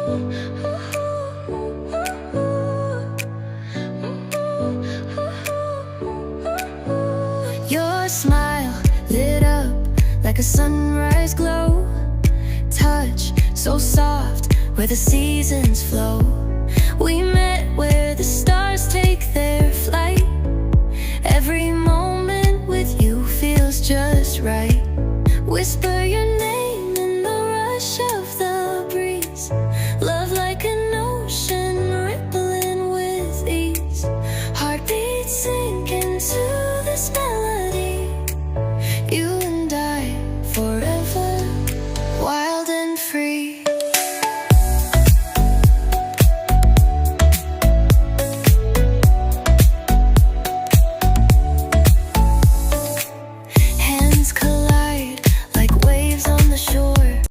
Your smile lit up like a sunrise glow. Touch so soft where the seasons flow. We met where the stars take their flight. Every moment with you feels just right. Whisper your name